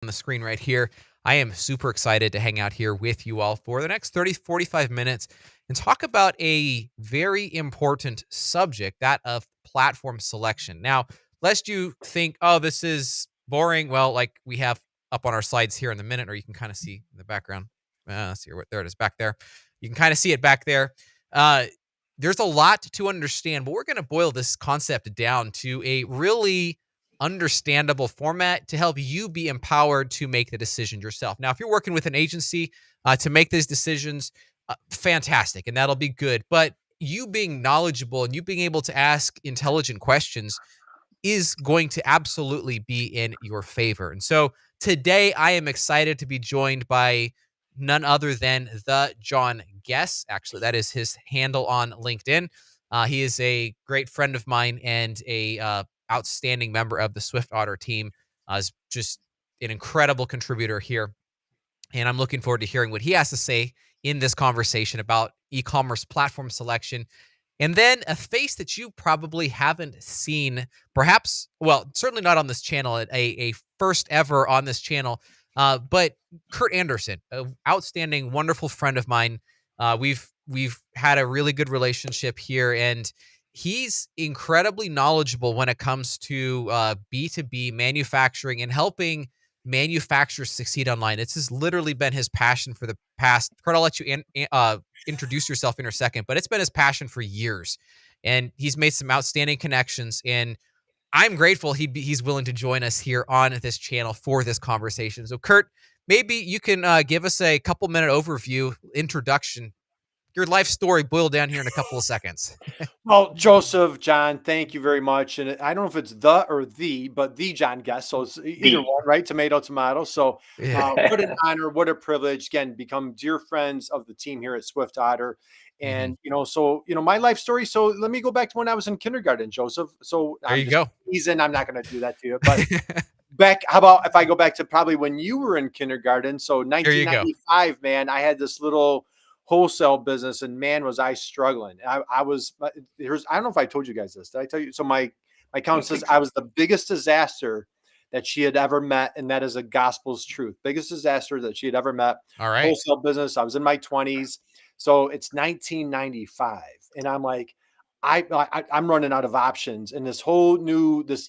on the screen right here. I am super excited to hang out here with you all for the next 30, 45 minutes and talk about a very important subject, that of platform selection. Now, lest you think, oh, this is boring. Well, like we have up on our slides here in the minute, or you can kind of see in the background. Let's see, there it is back there. You can kind of see it back there. There's a lot to understand, but we're going to boil this concept down to a really understandable format to help you be empowered to make the decision yourself. Now, if you're working with an agency to make these decisions, fantastic, and that'll be good. But you being knowledgeable and you being able to ask intelligent questions is going to absolutely be in your favor. And so today I am excited to be joined by none other than the Jon Guess. Actually, that is his handle on LinkedIn. He is a great friend of mine and a outstanding member of the Swift Otter team. Is just an incredible contributor here. And I'm looking forward to hearing what he has to say in this conversation about e-commerce platform selection. And then a face that you probably haven't seen, perhaps, well, certainly not on this channel, a first ever on this channel, but Curt Anderson, an outstanding, wonderful friend of mine. We've had a really good relationship here, and he's incredibly knowledgeable when it comes to B2B manufacturing and helping manufacturers succeed online. This has literally been his passion for the past. Curt, I'll let you introduce yourself in a second, but it's been his passion for years, and he's made some outstanding connections. And I'm grateful he's willing to join us here on this channel for this conversation. So, Curt, maybe you can give us a couple minute overview, introduction, your life story boiled down here in a couple of seconds. Well, Joseph, John, thank you very much. And I don't know if it's the or the, but the Jon Guess. So it's either one, right? Tomato, tomato. So what an honor, what a privilege. Again, become dear friends of the team here at Swift Otter. And, my life story. So let me go back to when I was in kindergarten, Joseph. So There you go. I'm not going to do that to you, but how about if I go back to probably when you were in kindergarten? So 1995, man, I had this little wholesale business, and man, was I struggling. I don't know if I told you guys this. Did I tell you? So my accountant says I was the biggest disaster that she had ever met, and that is a gospel's truth. Biggest disaster that she had ever met. All right. Wholesale business. I was in my 20s. So it's 1995, and I'm like, I'm running out of options, and this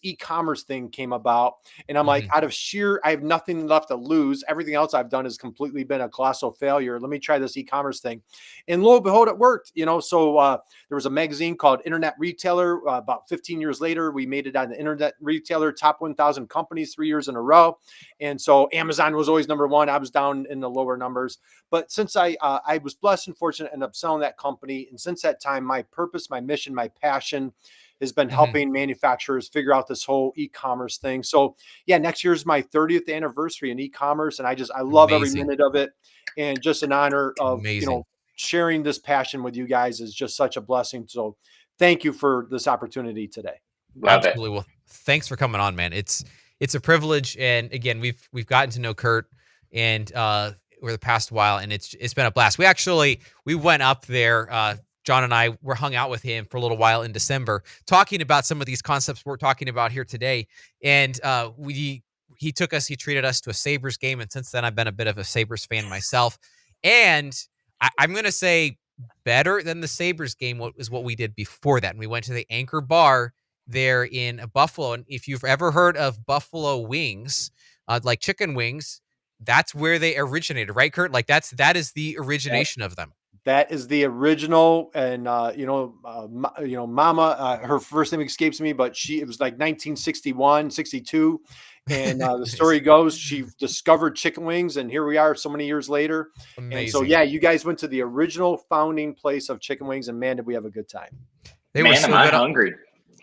e-commerce thing came about, and I'm like, out of sheer, I have nothing left to lose. Everything else I've done has completely been a colossal failure. Let me try this e-commerce thing, and lo and behold, it worked. So there was a magazine called Internet Retailer. About 15 years later, we made it on the Internet Retailer top 1,000 companies 3 years in a row, and so Amazon was always number one. I was down in the lower numbers, but since I was blessed and fortunate, ended up selling that company, and since that time, my purpose, my mission, my passion has been helping manufacturers figure out this whole e-commerce thing. So yeah, next year is my 30th anniversary in e-commerce, and I love every minute of it, and just an honor of sharing this passion with you guys is just such a blessing. So thank you for this opportunity today. Absolutely. Well, thanks for coming on, man. It's a privilege, and again, we've gotten to know Curt and over the past while, and it's been a blast. We went up there. John and I were hung out with him for a little while in December, talking about some of these concepts we're talking about here today. And he treated us to a Sabres game. And since then, I've been a bit of a Sabres fan myself. And I'm going to say better than the Sabres game what we did before that. And we went to the Anchor Bar there in Buffalo. And if you've ever heard of Buffalo wings, like chicken wings, that's where they originated, right, Curt? Like that is the origination of them. That is the original, and Mama. Her first name escapes me, but it was like 1961, 62, and the story goes she discovered chicken wings, and here we are, so many years later. Amazing. And so, yeah, you guys went to the original founding place of chicken wings, and man, did we have a good time. They were so good. Hungry.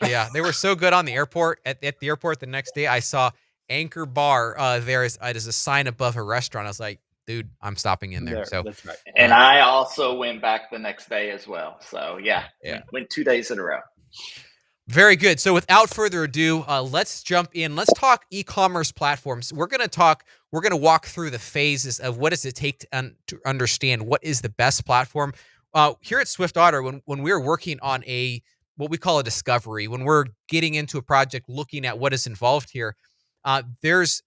Yeah, they were so good on the airport. At the airport the next day, I saw Anchor Bar. There is a sign above a restaurant. I was like, dude, I'm stopping in there. So that's right. And I also went back the next day as well. So yeah. Went 2 days in a row. Very good. So without further ado, let's jump in. Let's talk e-commerce platforms. We're going to walk through the phases of what does it take to understand what is the best platform. Here at Swift Otter, when we're working on what we call a discovery, when we're getting into a project, looking at what is involved here, there's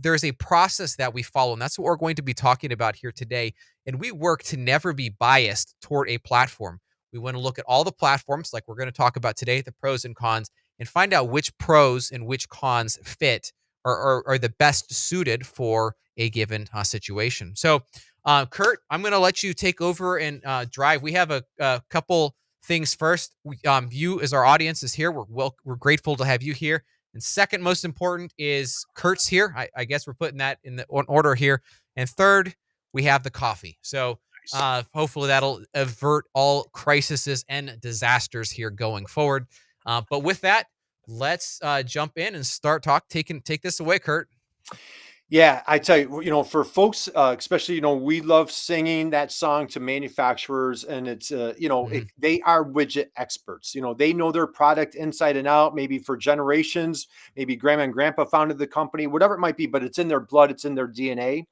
there's a process that we follow, and that's what we're going to be talking about here today. And we work to never be biased toward a platform. We want to look at all the platforms, like we're going to talk about today, the pros and cons, and find out which pros and which cons fit or are the best suited for a given situation. So, Curt, I'm going to let you take over and drive. We have a couple things. First, you as our audience is here. We're grateful to have you here. And second, most important, is Curt's here. I guess we're putting that in the order here. And third, we have the coffee. So hopefully that'll avert all crises and disasters here going forward. But with that, let's jump in and start take this away, Curt. Yeah, I tell you, for folks, especially, we love singing that song to manufacturers, and it's, they are widget experts. They know their product inside and out, maybe for generations, maybe grandma and grandpa founded the company, whatever it might be, but it's in their blood, it's in their DNA.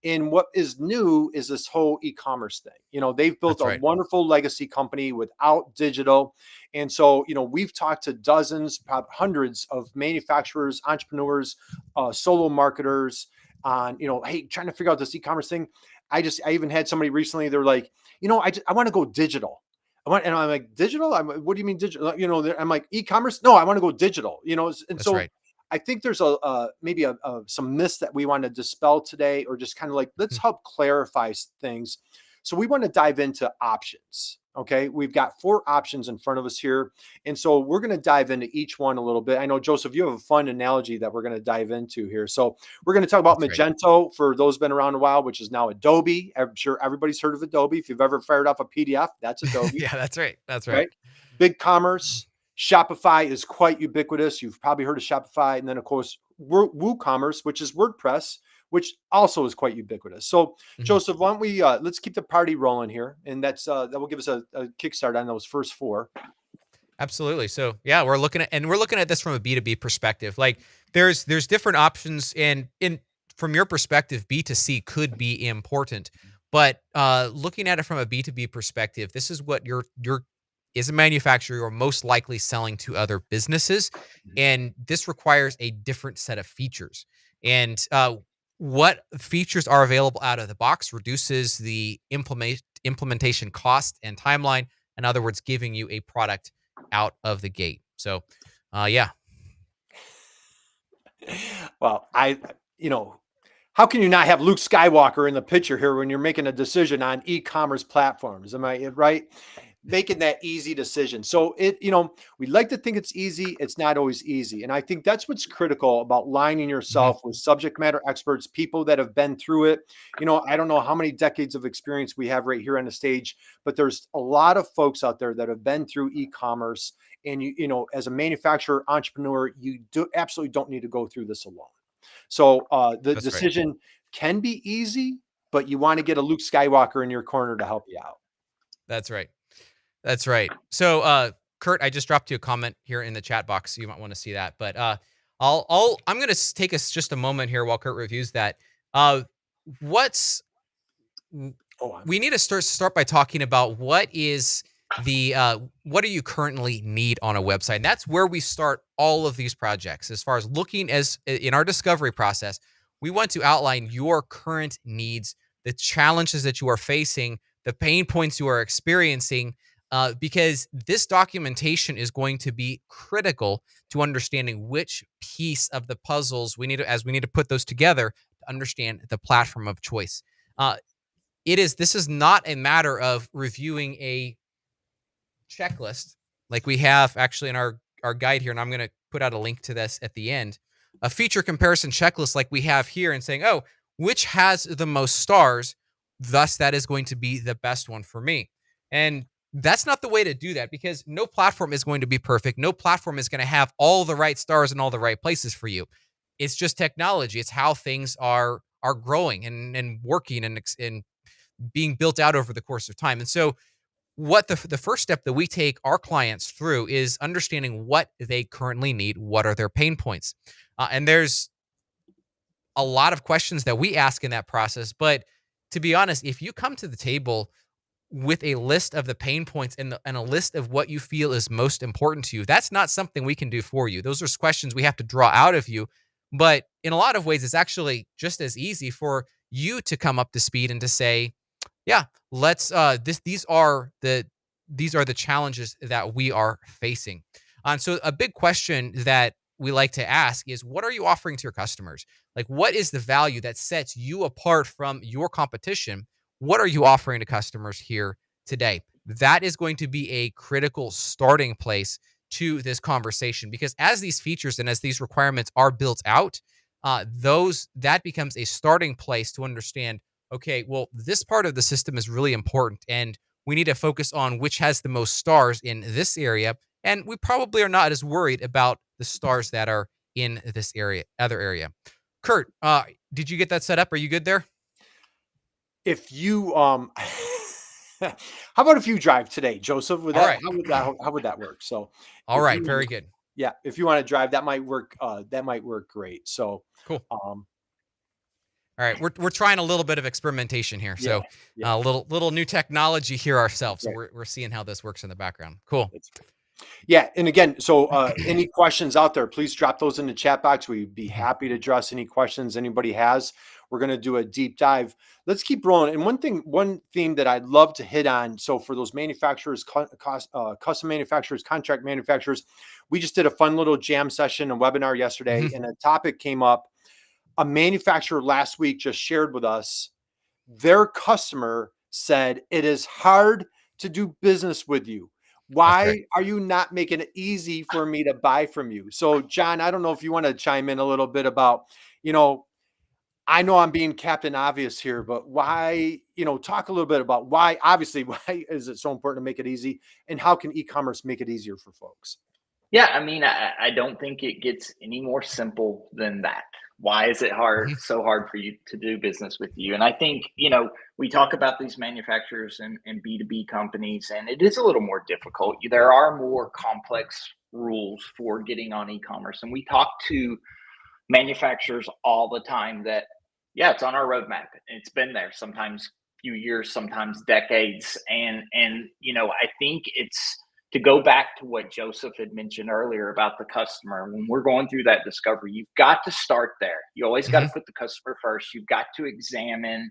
And what is new is this whole e-commerce thing. They've built That's a right. wonderful legacy company without digital. And so, we've talked to dozens, probably hundreds of manufacturers, entrepreneurs, solo marketers on, hey, trying to figure out this e-commerce thing. I even had somebody recently, they're like, I want to go digital. And I'm like, digital? What do you mean digital? I'm like, e-commerce? No, I want to go digital, and That's so right. I think there's maybe some myths that we want to dispel today, or just kind of like, let's help clarify things. So we want to dive into options. Okay. We've got 4 options in front of us here. And so we're going to dive into each one a little bit. I know, Joseph, you have a fun analogy that we're going to dive into here. So we're going to talk about That's right. Magento, for those been around a while, which is now Adobe. I'm sure everybody's heard of Adobe. If you've ever fired off a PDF, that's Adobe. Yeah, that's right. That's right. Right. BigCommerce. Shopify is quite ubiquitous. You've probably heard of Shopify. And then, of course, WooCommerce, which is WordPress, which also is quite ubiquitous. So, Joseph, why don't we let's keep the party rolling here, and that will give us a kickstart on those first 4. Absolutely. So yeah, we're looking at this from a B2B perspective. Like there's different options, and from your perspective, B2C could be important, but looking at it from a B2B perspective, this is what you're as a manufacturer, you're most likely selling to other businesses, and this requires a different set of features. And what features are available out of the box reduces the implementation cost and timeline. In other words, giving you a product out of the gate. So, yeah. Well, how can you not have Luke Skywalker in the picture here when you're making a decision on e-commerce platforms? Am I right? Making that easy decision. So we like to think it's easy. It's not always easy. And I think that's what's critical about lining yourself with subject matter experts, people that have been through it. I don't know how many decades of experience we have right here on the stage, but there's a lot of folks out there that have been through e-commerce. And as a manufacturer, entrepreneur, you absolutely don't need to go through this alone. So the That's right. decision can be easy, but you want to get a Luke Skywalker in your corner to help you out. That's right. That's right. So, Curt, I just dropped you a comment here in the chat box. You might want to see that, but I'm going to take us just a moment here while Curt reviews that. We need to start by talking about what is what do you currently need on a website? And that's where we start all of these projects. As far as looking in our discovery process, we want to outline your current needs, the challenges that you are facing, the pain points you are experiencing, because this documentation is going to be critical to understanding which piece of the puzzles we need to put those together to understand the platform of choice. This is not a matter of reviewing a checklist like we have actually in our guide here, and I'm going to put out a link to this at the end, a feature comparison checklist like we have here, and saying, oh, which has the most stars, thus that is going to be the best one for me. And that's not the way to do that, because no platform is going to be perfect. No platform is going to have all the right stars in all the right places for you. It's just technology. It's how things are growing and working and being built out over the course of time. And so what the first step that we take our clients through is understanding what they currently need. What are their pain points? And there's a lot of questions that we ask in that process. But to be honest, if you come to the table with a list of the pain points and a list of what you feel is most important to you, that's not something we can do for you. Those are questions we have to draw out of you. But in a lot of ways, it's actually just as easy for you to come up to speed and to say, yeah, let's these are the challenges that we are facing. And so a big question that we like to ask is, what are you offering to your customers? Like, what is the value that sets you apart from your competition? What are you offering to customers here today? That is going to be a critical starting place to this conversation, because as these features and as these requirements are built out, those that becomes a starting place to understand, okay, well, this part of the system is really important, and we need to focus on which has the most stars in this area. And we probably are not as worried about the stars that are in this other area. Curt, did you get that set up? Are you good there? If you how about if you drive today, Joseph? Would All that right. how would that work? So All if right. you Very good. yeah, if you want to drive, that might work. That might work great. So Cool. um All right, we're trying a little bit of experimentation here, yeah, so yeah, a little new technology here ourselves. that's So right. we're seeing how this works in the background. Cool. That's right. Yeah, and again, so any questions out there, please drop those in the chat box. We'd be Mhm. happy to address any questions anybody has. We're going to do a deep dive. Let's keep rolling. And one theme that I'd love to hit on. So for those manufacturers, custom manufacturers, contract manufacturers, we just did a fun little jam session, a webinar yesterday, Mhm. and a topic came up. A manufacturer last week just shared with us their customer said it is hard to do business with you. That's right. Why are you not making it easy for me to buy from you? So, John, I don't know if you want to chime in a little bit about, you know, I know I'm being Captain Obvious here, but why, talk a little bit about why, obviously, why is it so important to make it easy, and how can e-commerce make it easier for folks? Yeah, I mean, I don't think it gets any more simple than that. Why is it Mhm. so hard for you to do business with you? And I think, we talk about these manufacturers and B2B companies, and it is a little more difficult. There are more complex rules for getting on e-commerce. And we talk to manufacturers all the time that, yeah, it's on our roadmap. It's been there sometimes few years, sometimes decades. And I think it's to go back to what Joseph had mentioned earlier about the customer. When we're going through that discovery, you've got to start there. You always got to Mhm. put the customer first. You've got to examine,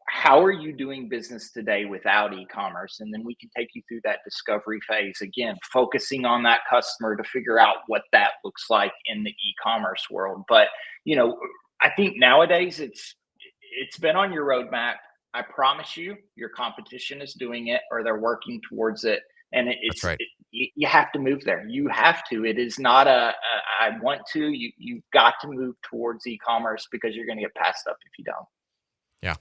how are you doing business today without e-commerce? And then we can take you through that discovery phase again, focusing on that customer to figure out what that looks like in the e-commerce world. But, you know, I think nowadays it's been on your roadmap. I promise you, your competition is doing it or they're working towards it. And That's right. you have to move there. You have to. It is not I want to. You've got to move towards e-commerce because you're going to get passed up if you don't. Yeah.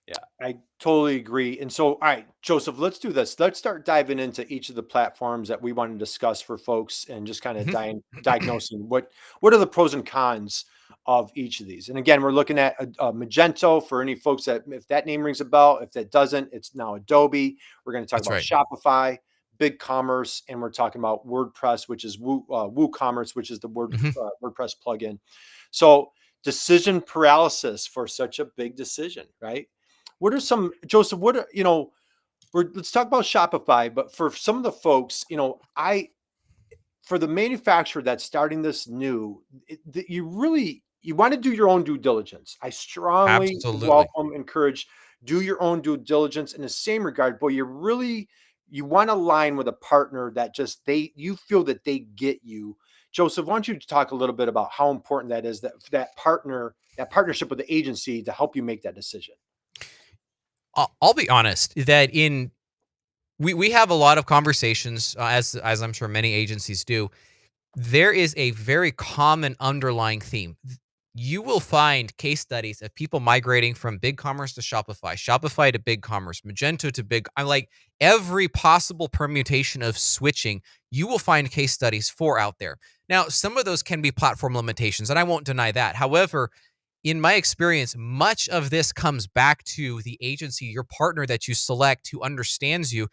Yeah, I totally agree. And so, all right, Joseph, let's do this. Let's start diving into each of the platforms that we want to discuss for folks, and just kind of Mhm. diagnosing what are the pros and cons of each of these. And again, we're looking at Magento for any folks that, if that name rings a bell. If that doesn't, it's now Adobe. We're going to talk That's about right. Shopify, BigCommerce, and we're talking about WordPress, which is WooCommerce, which is the Mhm. WordPress plugin. So decision paralysis for such a big decision, right? What are some, Joseph? What are, let's talk about Shopify, but for some of the folks, for the manufacturer that's starting this new, you want to do your own due diligence. I strongly Absolutely. welcome, encourage, do your own due diligence in the same regard, but you want to align with a partner that you feel that they get you. Joseph, why don't you talk a little bit about how important that is, that partnership with the agency to help you make that decision? I'll be honest that we have a lot of conversations, as I'm sure many agencies do. There is a very common underlying theme. You will find case studies of people migrating from BigCommerce to Shopify, Shopify to BigCommerce, Magento to Big. I like every possible permutation of switching. You will find case studies for out there. Now, some of those can be platform limitations, and I won't deny that. However, in my experience, much of this comes back to the agency, your partner that you select, who understands you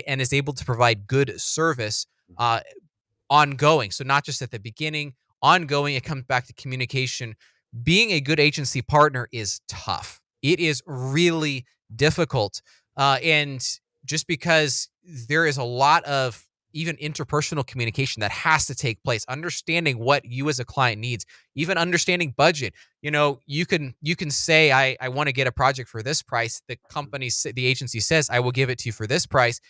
and is able to provide good service ongoing. So not just at the beginning, ongoing. It comes back to communication. Being a good agency partner is tough. It is really difficult, and just because there is a lot of even interpersonal communication that has to take place, understanding what you as a client needs, even understanding budget. You can say, I want to get a project for this price. The agency says, I will give it to you for this price,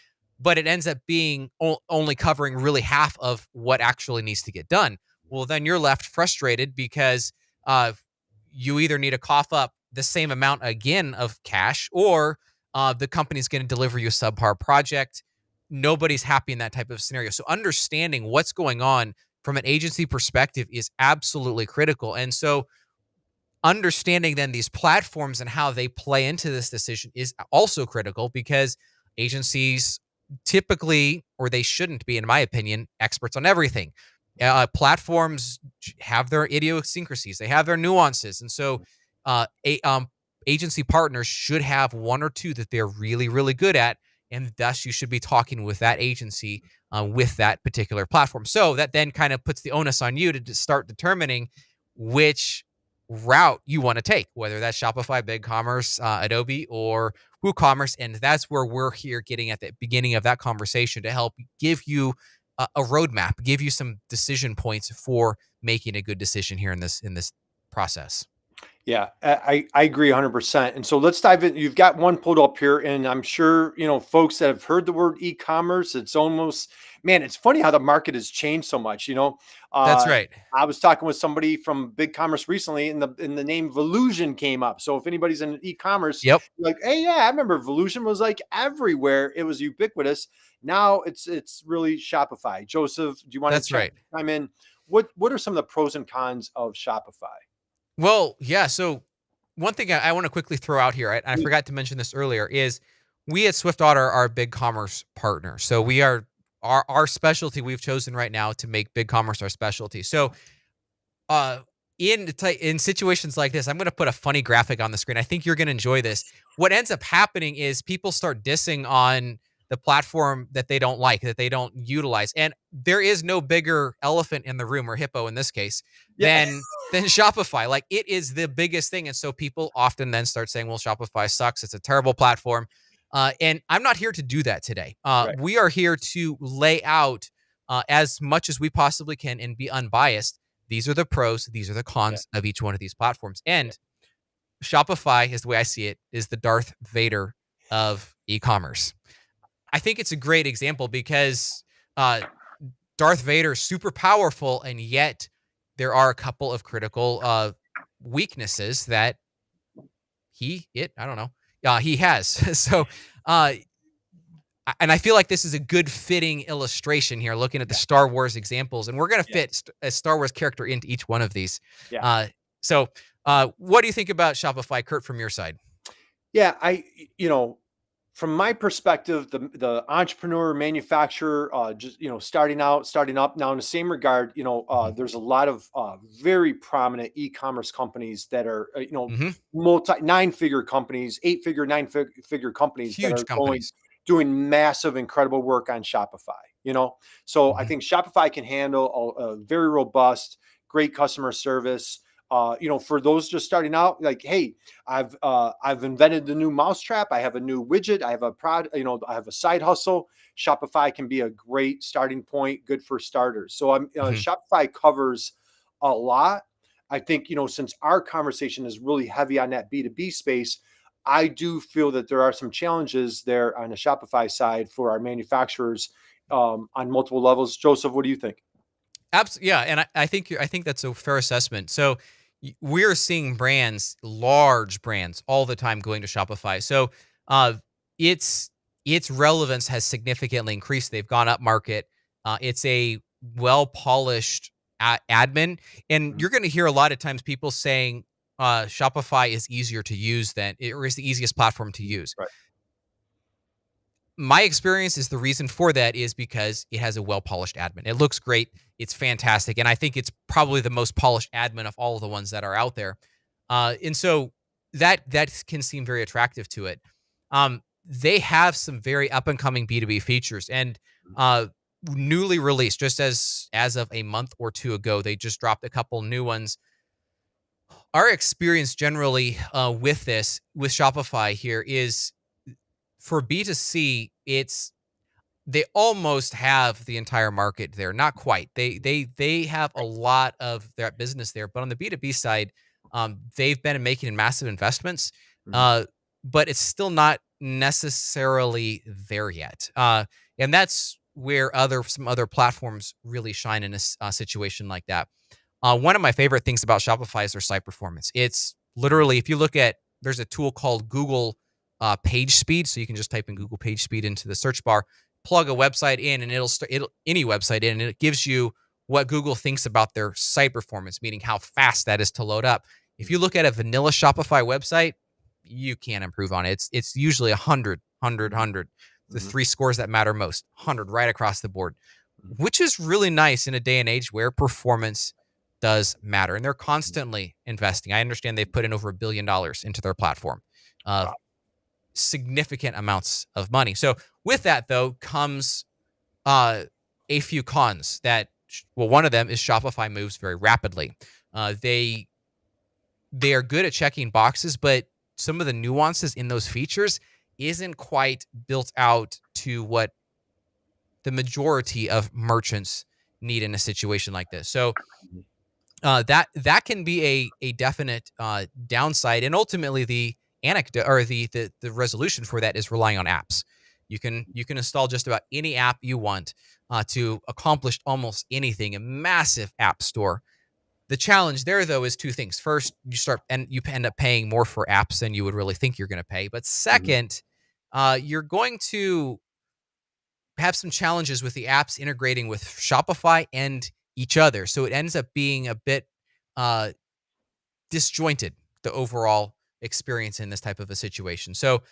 but it ends up being only covering really half of what actually needs to get done. Well, then you're left frustrated because you either need to cough up the same amount again of cash, or the company's going to deliver you a subpar project. Nobody's happy in that type of scenario. So understanding what's going on from an agency perspective is absolutely critical. And so understanding then these platforms and how they play into this decision is also critical, because agencies typically, or they shouldn't be, in my opinion, experts on everything. Platforms have their idiosyncrasies, they have their nuances. And so agency partners should have one or two that they're really, really good at. And thus you should be talking with that agency with that particular platform. So that then kind of puts the onus on you to start determining which route you want to take, whether that's Shopify, BigCommerce, Adobe, or WooCommerce. And that's where we're here getting at the beginning of that conversation to help give you a roadmap, give you some decision points for making a good decision here in this process. Yeah, I agree 100%. And so let's dive in. You've got one pulled up here, and I'm sure, folks that have heard the word e-commerce, it's almost, man, it's funny how the market has changed so much. That's right. I was talking with somebody from BigCommerce recently, and the name Volusion came up. So if anybody's in e-commerce, Yep. like, hey, yeah, I remember Volusion was like everywhere. It was ubiquitous. Now it's really Shopify. Joseph, do you want That's to right. chime in? What are some of the pros and cons of Shopify? Well, yeah. So one thing I want to quickly throw out here, I forgot to mention this earlier, is we at SwiftOtter are a BigCommerce partner. So we are our specialty we've chosen right now to make BigCommerce our specialty. So in situations like this, I'm going to put a funny graphic on the screen. I think you're going to enjoy this. What ends up happening is people start dissing on the platform that they don't like, that they don't utilize. And there is no bigger elephant in the room, or hippo in this case, than Shopify. Like, it is the biggest thing. And so people often then start saying, well, Shopify sucks. It's a terrible platform. And I'm not here to do that today. Right. We are here to lay out as much as we possibly can and be unbiased. These are the pros, these are the cons of each one of these platforms. And Shopify, is the way I see it, is the Darth Vader of e-commerce. I think it's a great example because Darth Vader is super powerful, and yet there are a couple of critical weaknesses that he has. So, and I feel like this is a good fitting illustration here, looking at the Star Wars examples, and we're going to fit a Star Wars character into each one of these. So what do you think about Shopify, Curt, from your side? Yeah, from my perspective, the entrepreneur, manufacturer, just starting up. Now, in the same regard, there's a lot of very prominent e-commerce companies that are multi 9-figure companies, 8-figure, 9-figure companies, huge that are companies doing massive, incredible work on Shopify. So I think Shopify can handle a very robust, great customer service. For those just starting out, like, hey, I've invented the new mousetrap. I have a new widget. I have a product. I have a side hustle. Shopify can be a great starting point, good for starters. So Shopify covers a lot. I think since our conversation is really heavy on that B2B space, I do feel that there are some challenges there on the Shopify side for our manufacturers on multiple levels. Joseph, what do you think? Absolutely, yeah, and I think that's a fair assessment. So we're seeing large brands, all the time going to Shopify. So its relevance has significantly increased. They've gone up market. It's a well polished admin, and you're going to hear a lot of times people saying Shopify is easier to use or is the easiest platform to use. Right. My experience is the reason for that is because it has a well-polished admin. It looks great. It's fantastic. And I think it's probably the most polished admin of all of the ones that are out there. And so that can seem very attractive to it. They have some very up-and-coming B2B features, and newly released, just as of a month or two ago, they just dropped a couple new ones. Our experience generally with Shopify here is, for B2C, they almost have the entire market there. Not quite. They have a lot of their business there, but on the B2B side, they've been making massive investments, Mhm. uh, but it's still not necessarily there yet. And that's where some other platforms really shine in a situation like that. One of my favorite things about Shopify is their site performance. It's Mhm. literally, if you look at, there's a tool called Google Page Speed, so you can just type in Google Page Speed into the search bar, plug a website in, and it'll any website in, and it gives you what Google thinks about their site performance, meaning how fast that is to load up. If Mhm. you look at a vanilla Shopify website, you can't improve on it. It's usually 100, 100, Mhm. 100. The Mhm. three scores that matter most, 100 right across the board, Mhm. which is really nice in a day and age where performance does matter. And they're constantly investing. I understand they've put in over $1 billion into their platform, uh, Wow. significant amounts of money. So with that though comes uh, a few cons that, well, one of them is Shopify moves very rapidly. They are good at checking boxes, but some of the nuances in those features isn't quite built out to what the majority of merchants need in a situation like this. So Mhm. that can be a definite downside, and ultimately the anecdote or the resolution for that is relying on apps. You can install just about any app you want to accomplish almost anything. A massive app store. The challenge there, though, is two things. First, you end up paying more for apps than you would really think you're going to pay. But Mhm. second, you're going to have some challenges with the apps integrating with Shopify and each other. So it ends up being a bit uh, disjointed, the overall experience in this type of a situation. So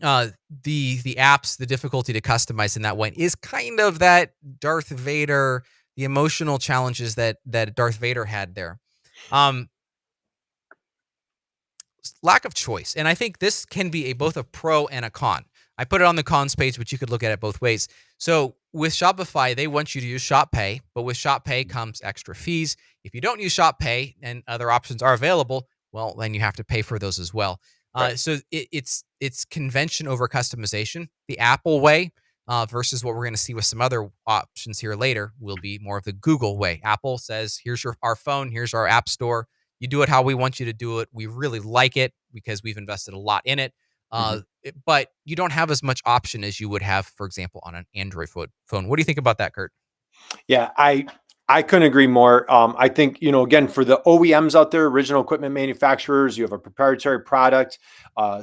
uh, the apps, the difficulty to customize in that way is kind of that Darth Vader, the emotional challenges that Darth Vader had there. Um, Lack of choice. And I think this can be both a pro and a con. I put it on the cons page, but you could look at it both ways. So with Shopify, they want you to use Shop Pay, but with Shop Pay comes extra fees. If you don't use Shop Pay and other options are available, well, then you have to pay for those as well. Right. So it's convention over customization. The Apple way versus what we're going to see with some other options here later will be more of the Google way. Apple says, "Here's our phone, here's our app store. You do it how we want you to do it. We really like it because we've invested a lot in it. Mhm. But you don't have as much option as you would have, for example, on an Android phone. What do you think about that, Curt? Yeah, I couldn't agree more. I think, again, for the OEMs out there, original equipment manufacturers, you have a proprietary product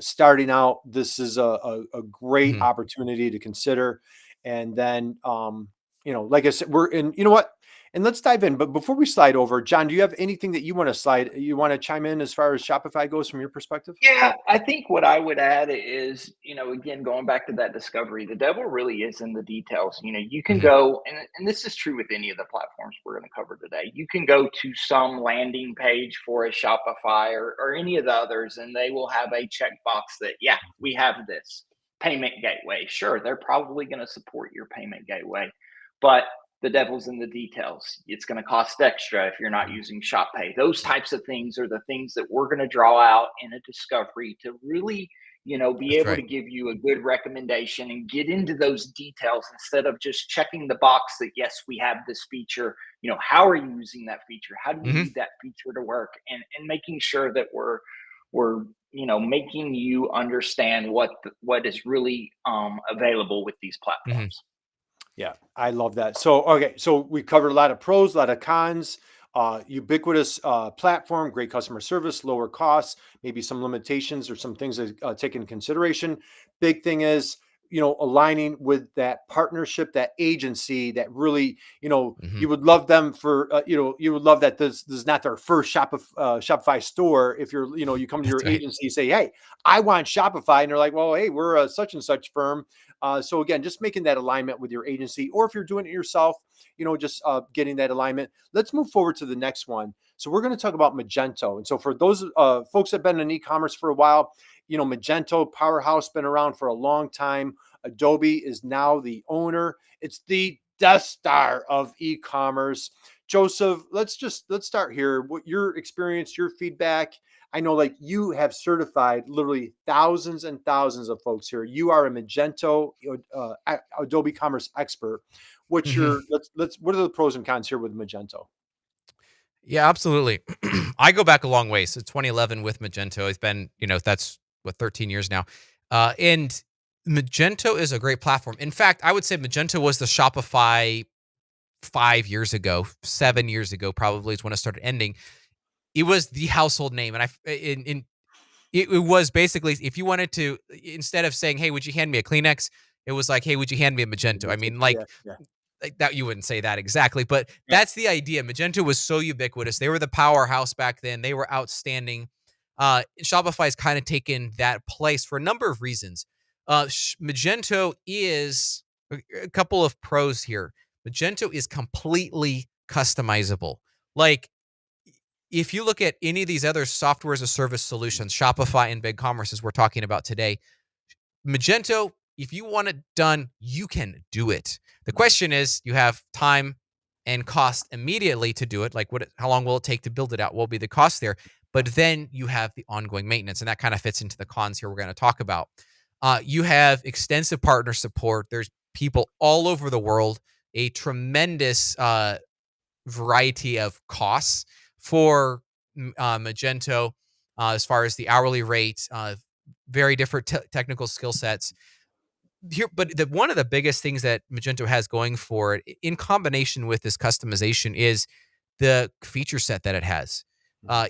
starting out. This is a great Mhm. opportunity to consider. And then, like I said, we're in. You know what? And let's dive in. But before we slide over, John, do you have anything that you want to chime in as far as Shopify goes from your perspective? Yeah, I think what I would add is, again, going back to that discovery, the devil really is in the details. You can Mhm. go, and this is true with any of the platforms we're going to cover today. You can go to some landing page for a Shopify or any of the others, and they will have a checkbox that, yeah, we have this payment gateway. Sure, they're probably going to support your payment gateway, but the devil's in the details. It's going to cost extra if you're not using Shop Pay. Those types of things are the things that we're going to draw out in a discovery to really, be That's able to right. give you a good recommendation and get into those details instead of just checking the box that, yes, we have this feature. How are you using that feature? How do you Mhm. need that feature to work? And making sure that we're making you understand what is really available with these Mhm. platforms. Yeah, I love that. So, okay, so we covered a lot of pros, a lot of cons, ubiquitous platform, great customer service, lower costs, maybe some limitations or some things to take into consideration. Big thing is, aligning with that partnership, that agency that really, you Mhm. would love them for, you would love that this is not their first Shopify store. If you come to your That's right. agency, say, hey, I want Shopify. And they're like, well, hey, we're a such and such firm. So again, just making that alignment with your agency, or if you're doing it yourself, just getting that alignment. Let's move forward to the next one. So we're going to talk about Magento. And so for those folks that have been in e-commerce for a while, Magento powerhouse been around for a long time. Adobe is now the owner. It's the Death Star of e-commerce. Joseph, let's start here. What your experience, your feedback. I know like you have certified literally thousands and thousands of folks here. You are a Magento, Adobe Commerce expert. What's Mhm. your what are the pros and cons here with Magento? Yeah, absolutely. I go back a long way. So 2011 with Magento. It's been, that's what 13 years now. And Magento is a great platform. In fact, I would say Magento was the Shopify 5 years ago, 7 years ago, probably is when it started ending. It was the household name. And it was basically, if you wanted to, instead of saying, "Hey, would you hand me a Kleenex?" It was like, "Hey, would you hand me a Magento?" I mean, Yeah, yeah. like that, you wouldn't say that exactly, but Yeah. that's the idea. Magento was so ubiquitous. They were the powerhouse back then. They were outstanding. Shopify's kind of taken that place for a number of reasons. Magento is a couple of pros here. Magento is completely customizable. Like, if you look at any of these other software as a service solutions, Shopify and BigCommerce, as we're talking about today, Magento, if you want it done, you can do it. The question is, you have time and cost immediately to do it. Like, how long will it take to build it out? What will be the cost there? But then you have the ongoing maintenance, and that kind of fits into the cons here we're going to talk about. You have extensive partner support. There's people all over the world, a tremendous variety of costs for Magento, as far as the hourly rate, very different technical skill sets here. But one of the biggest things that Magento has going for it, in combination with this customization, is the feature set that it has.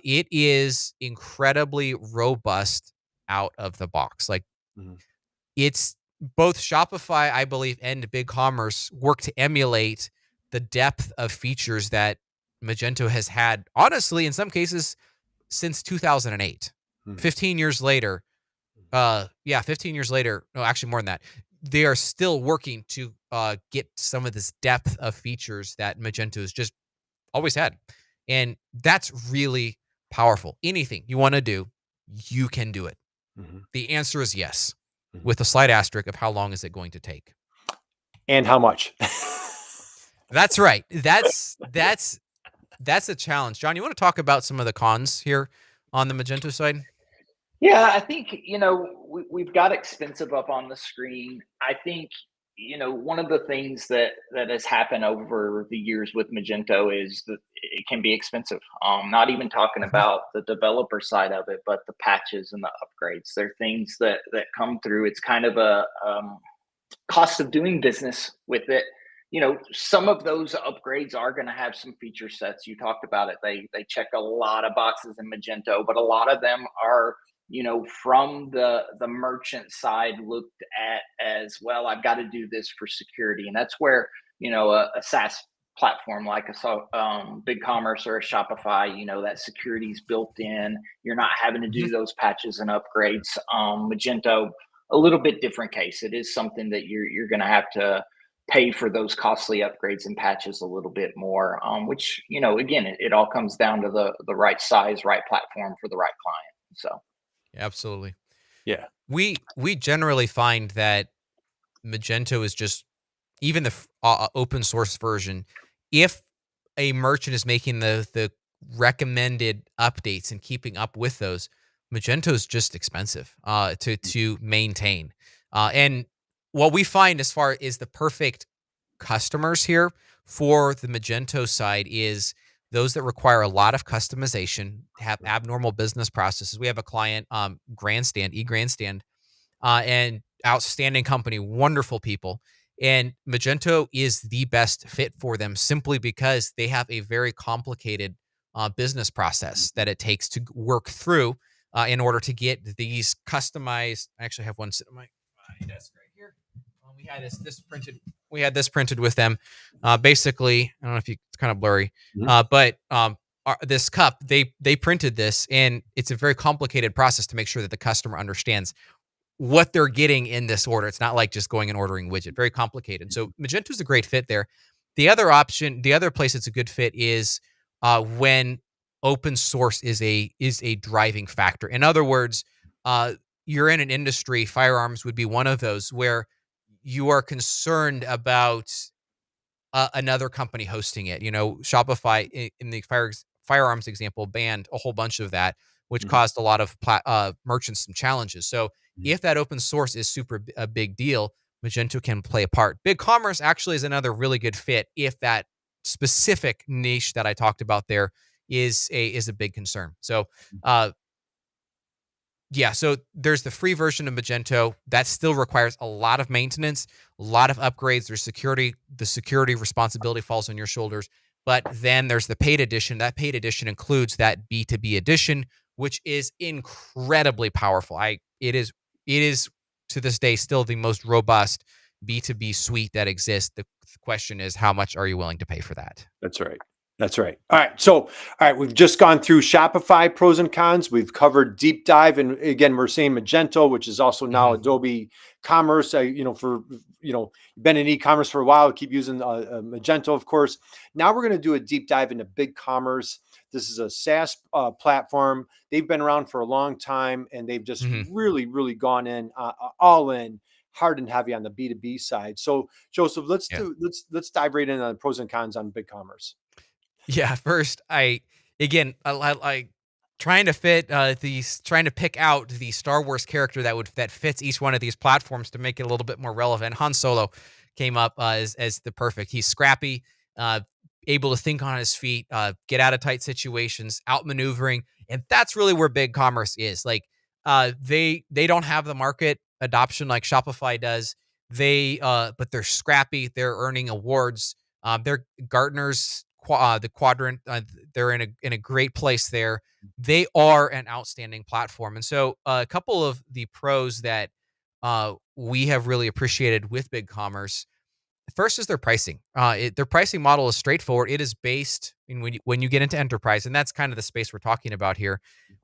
It is incredibly robust out of the box. Like, Mhm. it's both Shopify, I believe, and BigCommerce work to emulate the depth of features that Magento has had, honestly, in some cases, since 2008. Mhm. 15 years later, 15 years later, no, actually more than that, they are still working to get some of this depth of features that Magento has just always had. And that's really powerful. Anything you want to do, you can do it. Mhm. The answer is yes, Mhm. with a slight asterisk of how long is it going to take. And how much? That's right. That's a challenge. John, you want to talk about some of the cons here on the Magento side? Yeah, I think, we've got expensive up on the screen. I think, one of the things that has happened over the years with Magento is that it can be expensive. Not even talking Mhm. about the developer side of it, but the patches and the upgrades. There are things that come through. It's kind of a cost of doing business with it. Some of those upgrades are going to have some feature sets. You talked about it. They check a lot of boxes in Magento, but a lot of them are, from the merchant side looked at as, well, I've got to do this for security. And that's where, a SaaS platform like BigCommerce or a Shopify, that security is built in. You're not having to Mhm. do those patches and upgrades. Magento, a little bit different case. It is something that you're going to have to pay for those costly upgrades and patches a little bit more. Which, again, it all comes down to the right size, right platform for the right client. So Absolutely. Yeah. We generally find that Magento is just, even the open source version, if a merchant is making the recommended updates and keeping up with those, Magento is just expensive to maintain. And what we find as far as the perfect customers here for the Magento side is those that require a lot of customization, have abnormal business processes. We have a client, Grandstand, and outstanding company, wonderful people. And Magento is the best fit for them simply because they have a very complicated business process that it takes to work through in order to get these customized. I actually have one sitting on my desk right here. We had this printed. We had this printed with them. Basically, I don't know if it's kind of blurry, Mhm. but this cup, they printed this, and it's a very complicated process to make sure that the customer understands what they're getting in this order. It's not like just going and ordering widget. Very complicated. So Magento is a great fit there. The other place it's a good fit is when open source is a driving factor. In other words, uh, you're in an industry, firearms would be one of those, where you are concerned about another company hosting it. Shopify in the firearms example banned a whole bunch of that, which Mhm. caused a lot of merchants some challenges. So Mhm. if that open source is a big deal, Magento can play a part. BigCommerce actually is another really good fit if that specific niche that I talked about there is a big concern. So uh, yeah, so there's the free version of Magento that still requires a lot of maintenance, a lot of upgrades. There's security. The security responsibility falls on your shoulders. But then there's the paid edition. That paid edition includes that B2B edition, which is incredibly powerful. It is to this day still the most robust B2B suite that exists. The question is, how much are you willing to pay for that? That's right. That's right. All right. So, all right, we've just gone through Shopify pros and cons. We've covered deep dive, and again, we're saying Magento, which is also now Mhm. Adobe Commerce. For been in e-commerce for a while. Keep using Magento, of course. Now we're going to do a deep dive into BigCommerce. This is a SaaS platform. They've been around for a long time, and they've just Mhm. really, really gone in all in hard and heavy on the B2B side. So, Joseph, Yeah. let's dive right in on the pros and cons on BigCommerce. Yeah, first, I trying to pick out the Star Wars character that fits each one of these platforms to make it a little bit more relevant. Han Solo came up as the perfect. He's scrappy, uh, able to think on his feet, get out of tight situations, outmaneuvering, and that's really where big commerce is. Like, they don't have the market adoption like Shopify does. But they're scrappy. They're earning awards. They're Gartner's the quadrant. They're in a great place there. They are an outstanding platform, and so a couple of the pros that we have really appreciated with BigCommerce. First is their pricing. Their pricing model is straightforward. It is based in when you get into enterprise, and that's kind of the space we're talking about here.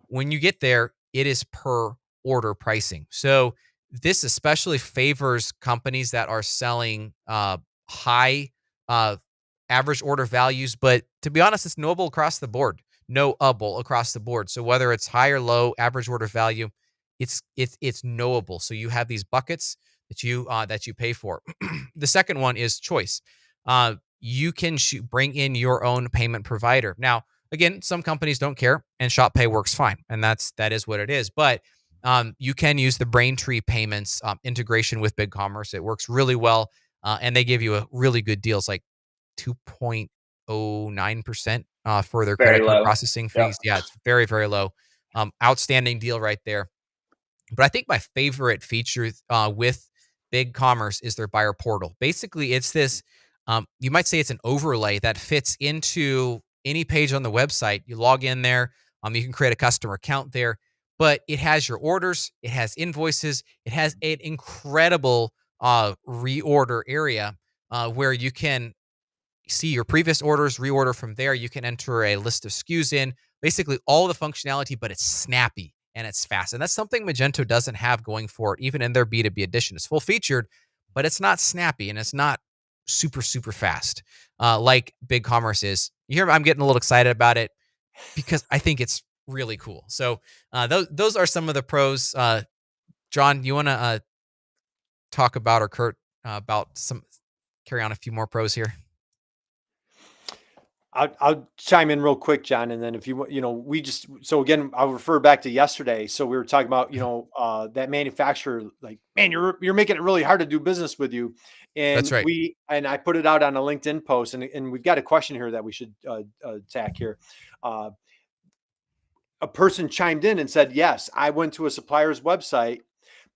When you get there, it is per order pricing. So this especially favors companies that are selling high uh, average order values, but to be honest, it's knowable across the board, knowable across the board. So whether it's high or low average order value, it's knowable. So you have these buckets that you pay for. The second one is choice. You can bring in your own payment provider. Now, again, some companies don't care, and ShopPay works fine, and that is what it is. But you can use the Braintree payments integration with BigCommerce. It works really well, and they give you a really good deals, like 2.09% for their Very credit card low. processing Yep. fees. Yeah, it's very, very low. Outstanding deal right there. But I think my favorite feature with BigCommerce is their buyer portal. Basically, it's this. You might say it's an overlay that fits into any page on the website. You log in there. You can create a customer account there, but it has your orders. It has invoices. It has an incredible reorder area where you can see your previous orders, reorder from there. You can enter a list of SKUs in, basically all the functionality, but it's snappy and it's fast. And that's something Magento doesn't have going for it, even in their B2B edition. It's full featured, but it's not snappy and it's not super, super fast like BigCommerce is. You hear I'm getting a little excited about it because I think it's really cool. So those are some of the pros. Jon, you want to talk about, or Curt, carry on a few more pros here? I'll chime in real quick, John, and then if you want, we just so again, I'll refer back to yesterday. So we were talking about, that manufacturer, like, man, you're making it really hard to do business with you, That's right. and I put it out on a LinkedIn post, and we've got a question here that we should tack here. Uh, a person chimed in and said, yes, I went to a supplier's website,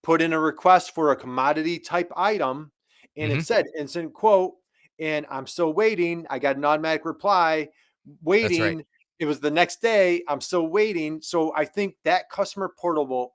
put in a request for a commodity type item, and it Hmm. said instant quote, and I'm still waiting. I got an automatic reply, That's right. waiting. It was the next day. I'm still waiting. So I think that customer portal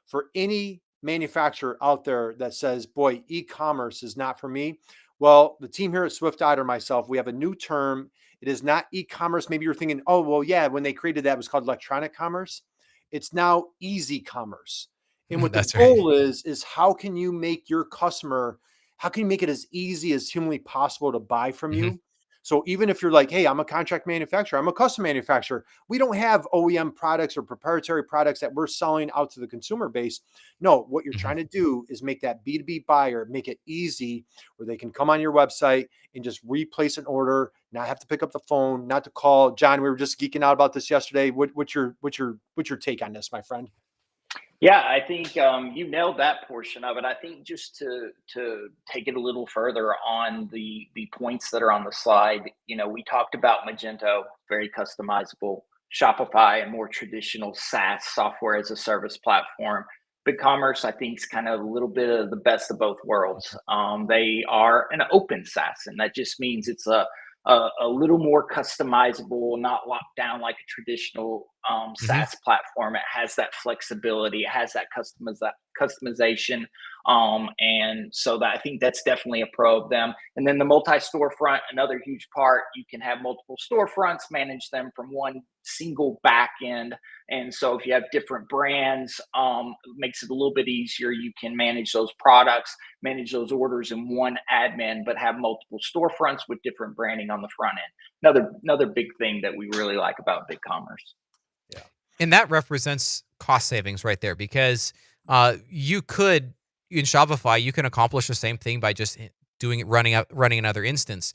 for any manufacturer out there that says, boy, e-commerce is not for me. Well, the team here at Swift Otter, myself, we have a new term. It is not e-commerce. Maybe you're thinking, oh, well, yeah, when they created that, it was called electronic commerce. It's now easy commerce. And what the That's right. goal is how can you make your customer, how can you make it as easy as humanly possible to buy from Hmm. you? So even if you're like, hey, I'm a contract manufacturer, I'm a custom manufacturer, we don't have OEM products or proprietary products that we're selling out to the consumer base. No, what you're Mhm. trying to do is make that B2B buyer, make it easy where they can come on your website and just replace an order, not have to pick up the phone, not to call. John, we were just geeking out about this yesterday. What's your take on this, my friend? Yeah, I think you nailed that portion of it. I think just to take it a little further on the points that are on the slide, we talked about Magento, very customizable. Shopify, a more traditional SaaS, software as a service platform. BigCommerce, I think, is kind of a little bit of the best of both worlds. They are an open SaaS, and that just means it's a little more customizable, not locked down like a traditional Mhm. SaaS platform. It has that flexibility, it has that customization, and so that I think that's definitely a pro of them. And then the multi-storefront, another huge part. You can have multiple storefronts, manage them from one single back end. And so if you have different brands, it makes it a little bit easier. You can manage those products, manage those orders in one admin, but have multiple storefronts with different branding on the front end. Another big thing that we really like about BigCommerce. Yeah. And that represents cost savings right there because you could in Shopify you can accomplish the same thing by just doing it running another instance,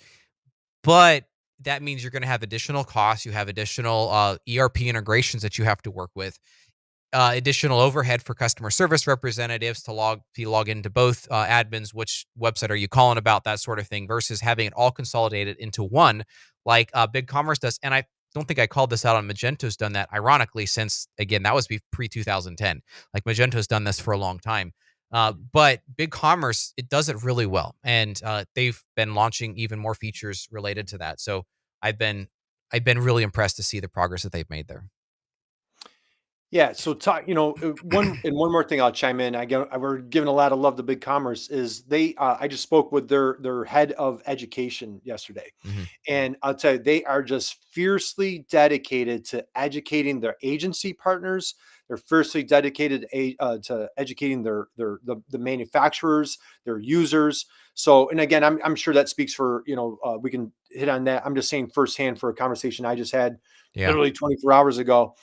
but that means you're going to have additional costs. You have additional ERP integrations that you have to work with, additional overhead for customer service representatives to log into both admins. Which website are you calling about? That sort of thing, versus having it all consolidated into one, like BigCommerce does. And I don't think I called this out on Magento's done that. Ironically, since again that was pre 2010, like Magento's done this for a long time. But BigCommerce, it does it really well, and they've been launching even more features related to that. So I've been I've been really impressed to see the progress that they've made there. Yeah. So talk, one more thing I'll chime in. We're giving a lot of love to BigCommerce is I just spoke with their head of education yesterday. Hmm. And I'll tell you, they are just fiercely dedicated to educating their agency partners. They're fiercely dedicated to educating the manufacturers, their users. So, and again, I'm sure that speaks for, we can hit on that. I'm just saying firsthand for a conversation I just had Yeah. literally 24 hours ago.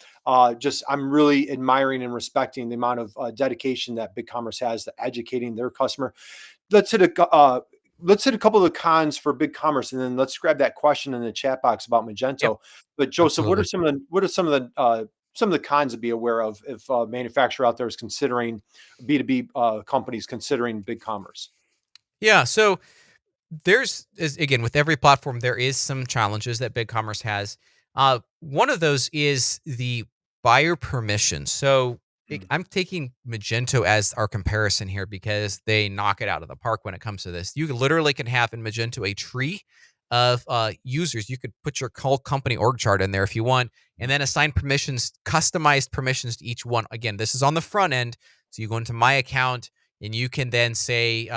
Just I'm really admiring and respecting the amount of dedication that BigCommerce has to educating their customer. Let's hit a couple of the cons for BigCommerce, and then let's grab that question in the chat box about Yep. Magento. But Joseph, Absolutely. what are some of the cons to be aware of if a manufacturer out there is considering B2B companies considering BigCommerce? Yeah. So again, with every platform, there is some challenges that BigCommerce has. One of those is the buyer permission. So Mm. I'm taking Magento as our comparison here because they knock it out of the park when it comes to this. You literally can have in Magento a tree of users. You could put your whole company org chart in there if you want, and then assign permissions, customized permissions to each one. Again, this is on the front end. So you go into my account and you can then say,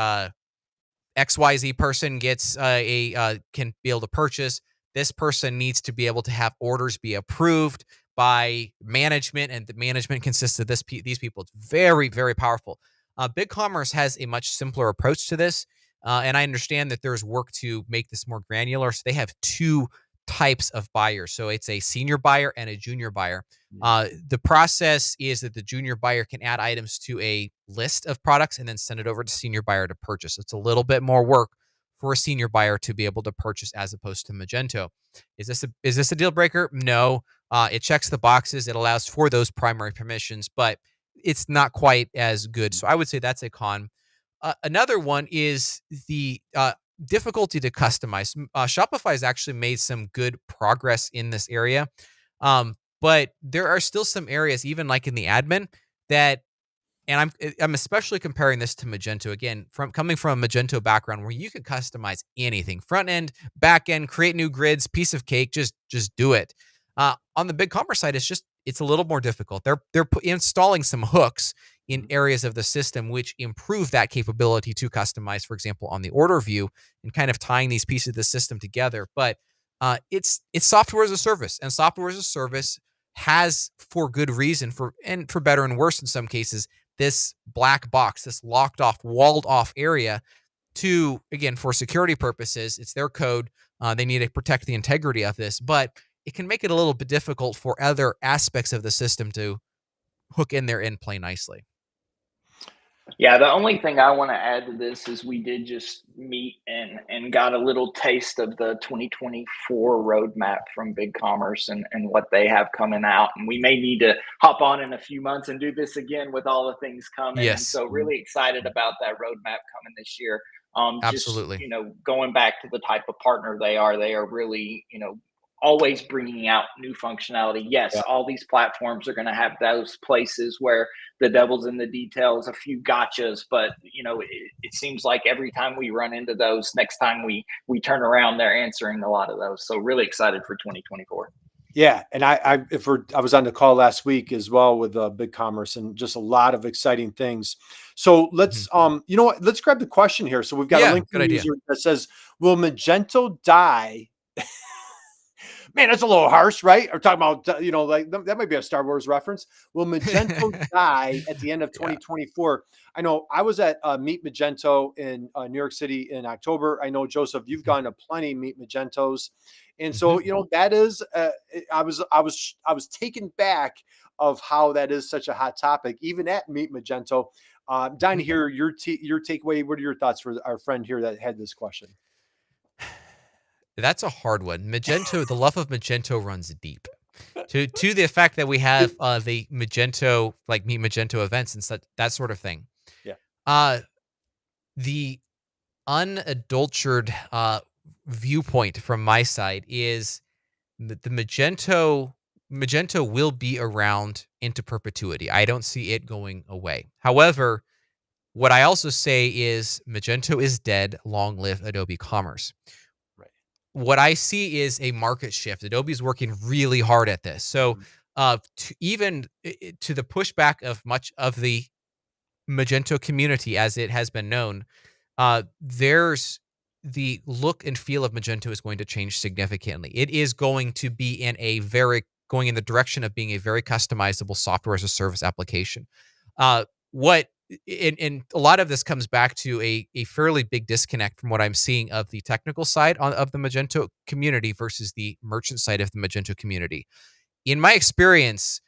XYZ person gets can be able to purchase. This person needs to be able to have orders be approved by management, and the management consists of these people. It's very, very powerful. BigCommerce has a much simpler approach to this, and I understand that there's work to make this more granular. So they have two types of buyers. So it's a senior buyer and a junior buyer. The process is that the junior buyer can add items to a list of products and then send it over to senior buyer to purchase. It's a little bit more work for a senior buyer to be able to purchase as opposed to Magento. Is this a deal breaker? No. It checks the boxes. It allows for those primary permissions, but it's not quite as good. So I would say that's a con. Another one is the difficulty to customize. Shopify has actually made some good progress in this area. But there are still some areas, even like in the admin, that, and I'm especially comparing this to Magento again, from coming from a Magento background where you can customize anything, front end, back end, create new grids, piece of cake, just do it. On the BigCommerce side, it's a little more difficult. They're installing some hooks in areas of the system which improve that capability to customize, for example, on the order view and kind of tying these pieces of the system together. But it's software as a service, and software as a service has, for good reason, for better and worse in some cases, this black box, this locked off, walled off area to, again, for security purposes. It's their code. They need to protect the integrity of this, but it can make it a little bit difficult for other aspects of the system to hook in there and play nicely. Yeah, the only thing I want to add to this is we did just meet and got a little taste of the 2024 roadmap from BigCommerce and what they have coming out. And we may need to hop on in a few months and do this again with all the things coming. And Yes, so really excited about that roadmap coming this year. Just, absolutely. going back to the type of partner they are really, always bringing out new functionality. Yes, Yeah. all these platforms are going to have those places where the devil's in the details, a few gotchas, but it seems like every time we run into those, next time we turn around, they're answering a lot of those. So really excited for 2024. Yeah, and I was on the call last week as well with BigCommerce, and just a lot of exciting things. So let's Mhm. you know what? Let's grab the question here. So we've got a Yeah, good LinkedIn idea. user that says, "Will Magento die?" Man, that's a little harsh, right? Or talking about like that might be a Star Wars reference. Will Magento die at the end of Yeah. 2024? I know I was at Meet Magento in New York City in October. I know Joseph, you've Mhm. gone to plenty Meet Magentos, and so Mhm. that is. I was taken back of how that is such a hot topic, even at Meet Magento. Dying to Mhm. hear your takeaway. What are your thoughts for our friend here that had this question? That's a hard one. Magento, the love of Magento runs deep. To the effect that we have the Magento, like Meet Magento events and such, that sort of thing. Yeah. Uh the unadulterated viewpoint from my side is that the Magento will be around into perpetuity. I don't see it going away. However, what I also say is Magento is dead. Long live Adobe Commerce. Right. What I see is a market shift. Adobe's working really hard at this. So, Mhm. to the pushback of much of the Magento community, as it has been known, there's the look and feel of Magento is going to change significantly. It is going to be going in the direction of being a very customizable software as a service application. What and a lot of this comes back to a fairly big disconnect from what I'm seeing of the technical side of the Magento community versus the merchant side of the Magento community. In my experience,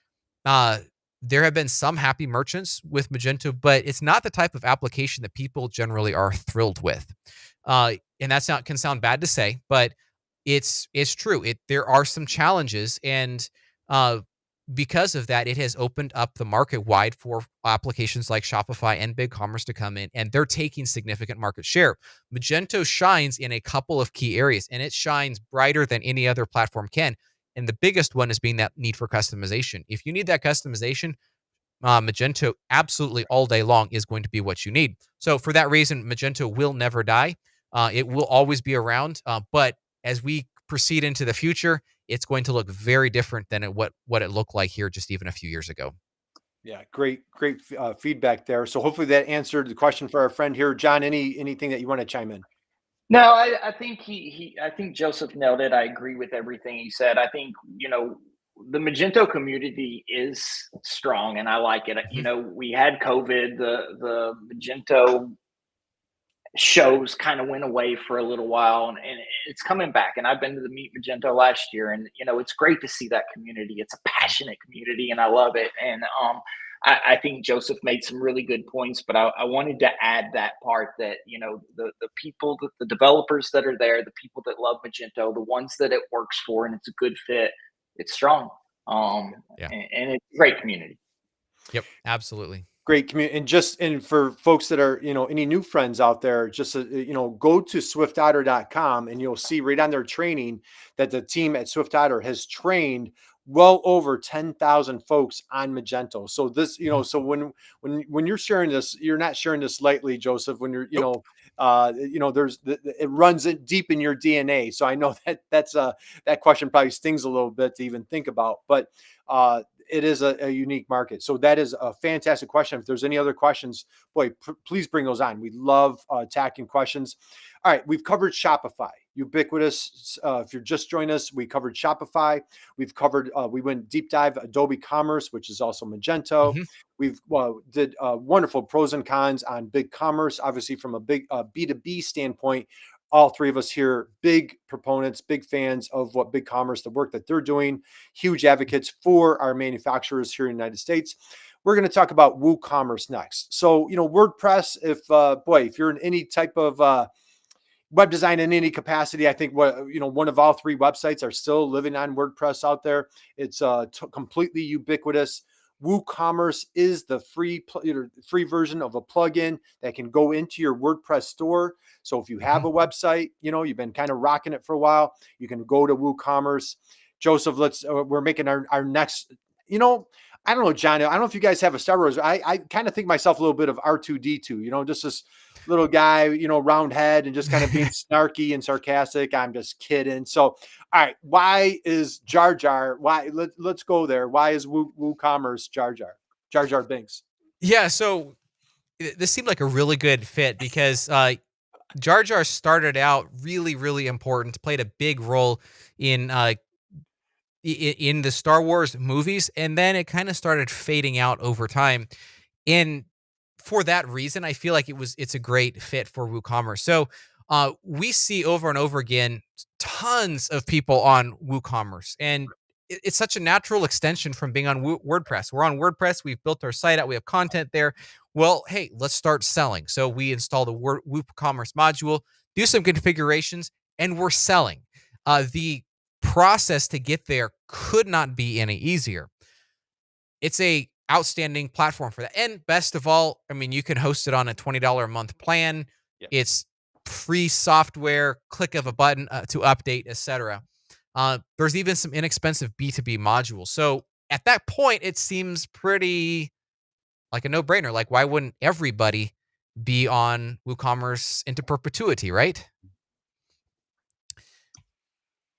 uh, there have been some happy merchants with Magento, but it's not the type of application that people generally are thrilled with. And that's not can sound bad to say, but it's true. There are some challenges, and uh, because of that, it has opened up the market wide for applications like Shopify and BigCommerce to come in, and they're taking significant market share. Magento shines in a couple of key areas, and it shines brighter than any other platform can. And the biggest one is being that need for customization. If you need that customization, Magento absolutely all day long is going to be what you need. So for that reason, Magento will never die. It will always be around. But as we proceed into the future, it's going to look very different than what it looked like here just even a few years ago. Yeah, great feedback there. So hopefully that answered the question for our friend here, John. Anything that you want to chime in? No, I think I think Joseph nailed it. I agree with everything he said. I think, the Magento community is strong and I like it. Mhm. We had COVID, the Magento shows kind of went away for a little while and it's coming back. And I've been to the Meet Magento last year and it's great to see that community. It's a passionate community and I love it. And I think Joseph made some really good points, but I wanted to add that part that, the people, the developers that are there, the people that love Magento, the ones that it works for and it's a good fit, it's strong. Yeah. And it's a great community. Yep. Absolutely. Great community. And for folks that are, any new friends out there, just, go to swiftotter.com and you'll see right on their training that the team at Swift Otter has trained well over 10,000 folks on Magento. So this, Mhm. so when you're sharing this, you're not sharing this lightly, Joseph, when you're, Nope. it runs it deep in your DNA. So I know that question probably stings a little bit to even think about, but it is a unique market. So that is a fantastic question. If there's any other questions, boy, please bring those on. We love attacking questions. All right, we've covered Shopify, ubiquitous. If you're just joining us, we covered Shopify. We've covered, we went deep dive Adobe Commerce, which is also Magento. Mhm. We've did wonderful pros and cons on BigCommerce, obviously from a big B2B standpoint. all three of us here, big proponents, big fans of what BigCommerce, the work that they're doing, huge advocates for our manufacturers here in the United States. We're going to talk about WooCommerce next. So, WordPress, if you're in any type of web design in any capacity, I think one of all three websites are still living on WordPress out there. It's completely ubiquitous. WooCommerce is the free version of a plugin that can go into your WordPress store. So if you have a website, you've been kind of rocking it for a while, you can go to WooCommerce. Joseph, we're making our next, I don't know, John, I don't know if you guys have a Star Wars. I kind of think myself a little bit of R2D2, just this little guy, round head and just kind of being snarky and sarcastic. I'm just kidding. So, all right. Why is Jar Jar? Let's go there. Why is WooCommerce Jar Jar? Jar Jar Binks. Yeah. So this seemed like a really good fit because Jar Jar started out really, really important, played a big role in the Star Wars movies, and then it kind of started fading out over time. And for that reason, I feel like it's a great fit for WooCommerce. So we see over and over again tons of people on WooCommerce, and it's such a natural extension from being on WordPress. We're on WordPress, we've built our site out, we have content there. Well, hey, let's start selling. So we install the WooCommerce module, do some configurations, and we're selling. The process to get there could not be any easier. It's a outstanding platform for that. And best of all, I mean, you can host it on a $20 a month plan. Yep. It's free software, click of a button to update, etc. There's even some inexpensive B2B modules. So at that point, it seems pretty like a no-brainer. Like, why wouldn't everybody be on WooCommerce into perpetuity, right?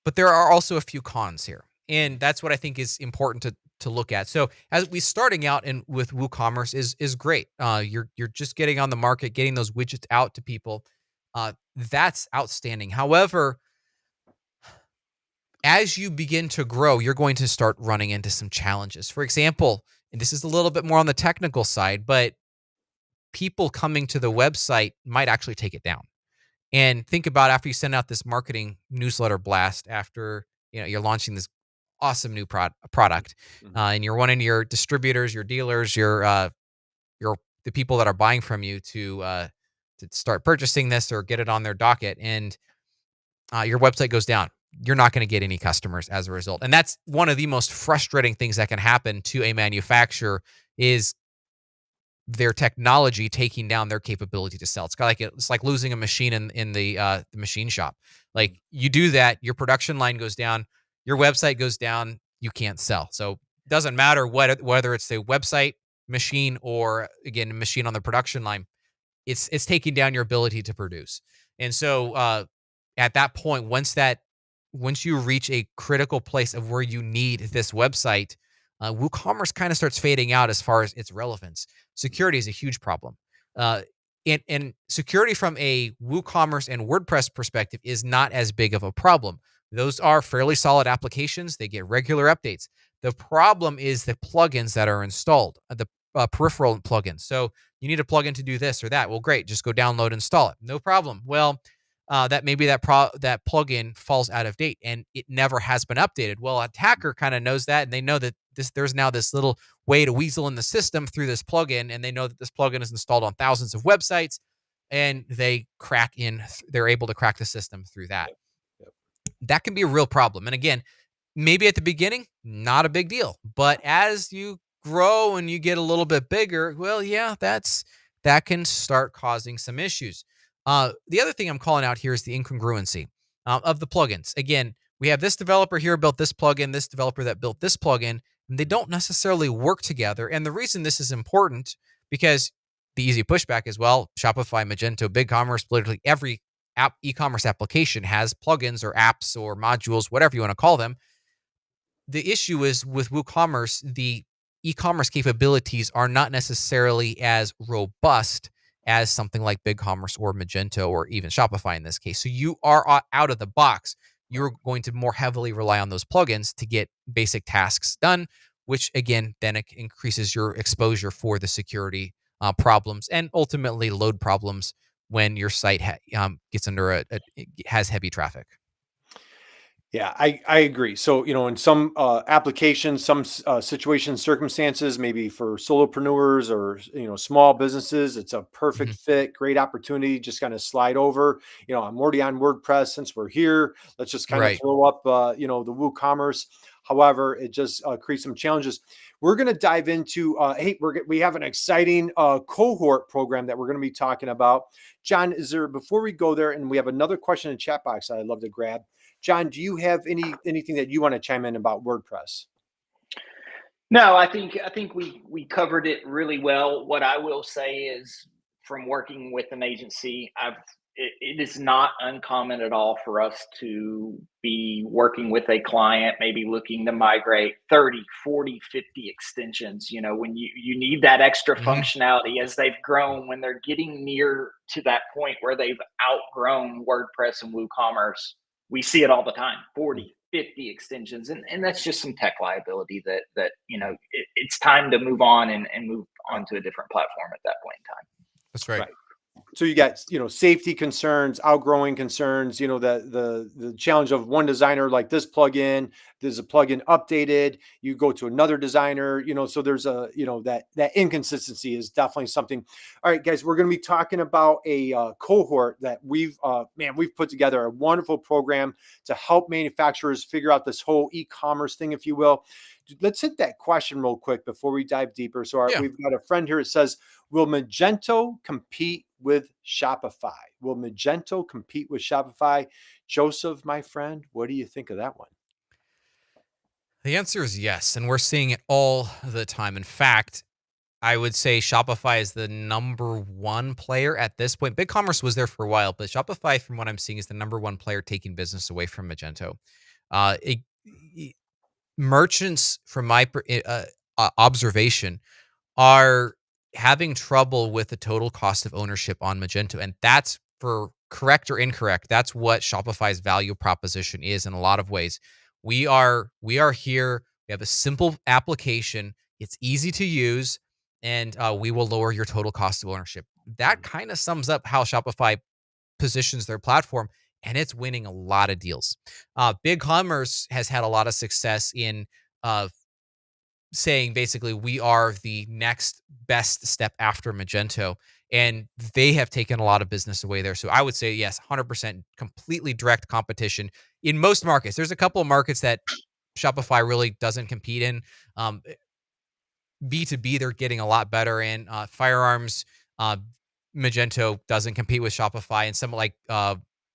But there are also a few cons here. And that's what I think is important to look at. So as we starting out with WooCommerce is great. You're just getting on the market, getting those widgets out to people. That's outstanding. However, as you begin to grow, you're going to start running into some challenges. For example, and this is a little bit more on the technical side, but people coming to the website might actually take it down. And think about after you send out this marketing newsletter blast, after you're launching this awesome new product, and you're wanting your distributors, your dealers, the people that are buying from you to start purchasing this or get it on their docket, and your website goes down. You're not going to get any customers as a result. And that's one of the most frustrating things that can happen to a manufacturer is their technology taking down their capability to sell. It's like losing a machine in the machine shop. Like you do that, your production line goes down, your website goes down, you can't sell. So it doesn't matter whether it's the website machine or again a machine on the production line, it's taking down your ability to produce. And so at that point, once you reach a critical place of where you need this website, WooCommerce kind of starts fading out as far as its relevance. Security is a huge problem. And security from a WooCommerce and WordPress perspective is not as big of a problem. Those are fairly solid applications. They get regular updates. The problem is the plugins that are installed, the peripheral plugins. So you need a plugin to do this or that. Well, great. Just go download, install it. No problem. Well, that maybe that plugin falls out of date and it never has been updated. Well, attacker kind of knows that, and they know that there's now this little way to weasel in the system through this plugin, and they know that this plugin is installed on thousands of websites, and they're able to crack the system through that. Yep. That can be a real problem. And again, maybe at the beginning, not a big deal, but as you grow and you get a little bit bigger, well, yeah, that can start causing some issues. The other thing I'm calling out here is the incongruency of the plugins. Again, we have this developer here built this plugin, this developer that built this plugin, and they don't necessarily work together. And the reason this is important, because the easy pushback is, well, Shopify, Magento, BigCommerce, literally every e-commerce application has plugins or apps or modules, whatever you want to call them. The issue is with WooCommerce, the e-commerce capabilities are not necessarily as robust as something like BigCommerce or Magento or even Shopify in this case. So you are out of the box. You're going to more heavily rely on those plugins to get basic tasks done, which again, then it increases your exposure for the security problems and ultimately load problems when your site gets under has heavy traffic. Yeah, I agree. So, in some applications, some situations, circumstances, maybe for solopreneurs or, small businesses, it's a perfect Mhm. fit, great opportunity. Just kind of slide over. I'm already on WordPress since we're here. Let's just kind of Right. throw up, the WooCommerce. However, it just creates some challenges. We're going to dive into, hey, we have an exciting cohort program that we're going to be talking about. Jon, before we go there, and we have another question in the chat box that I'd love to grab. Jon, do you have anything that you want to chime in about WordPress? No, I think we covered it really well. What I will say is, from working with an agency, it is not uncommon at all for us to be working with a client, maybe looking to migrate 30, 40, 50 extensions. When you need that extra Mhm. functionality as they've grown, when they're getting near to that point where they've outgrown WordPress and WooCommerce, we see it all the time. 40, 50 extensions, and that's just some tech liability that it's time to move on and move Right. on to a different platform at that point in time. That's right. Right. So you got, safety concerns, outgrowing concerns, the challenge of one designer like this plugin, there's a plugin updated, you go to another designer, so there's that inconsistency is definitely something. All right, guys, we're going to be talking about a cohort that we've put together a wonderful program to help manufacturers figure out this whole e-commerce thing, if you will. Let's hit that question real quick before we dive deeper. So Yeah. we've got a friend here that says, will Magento compete with Shopify? Will Magento compete with Shopify? Joseph, my friend, what do you think of that one? The answer is yes, and we're seeing it all the time. In fact, I would say Shopify is the number one player at this point. BigCommerce was there for a while, but Shopify, from what I'm seeing, is the number one player taking business away from Magento. Uh, it, Merchants, from my observation, are having trouble with the total cost of ownership on Magento. And that's, for correct or incorrect, that's what Shopify's value proposition is in a lot of ways. We are here. We have a simple application. It's easy to use, and we will lower your total cost of ownership. That kind of sums up how Shopify positions their platform, and it's winning a lot of deals. BigCommerce has had a lot of success in uh, saying basically we are the next best step after Magento, and they have taken a lot of business away there. So I would say yes, 100% completely direct competition in most markets. There's a couple of markets that Shopify really doesn't compete in. B2B, they're getting a lot better in. Firearms, uh, Magento doesn't compete with Shopify, and some like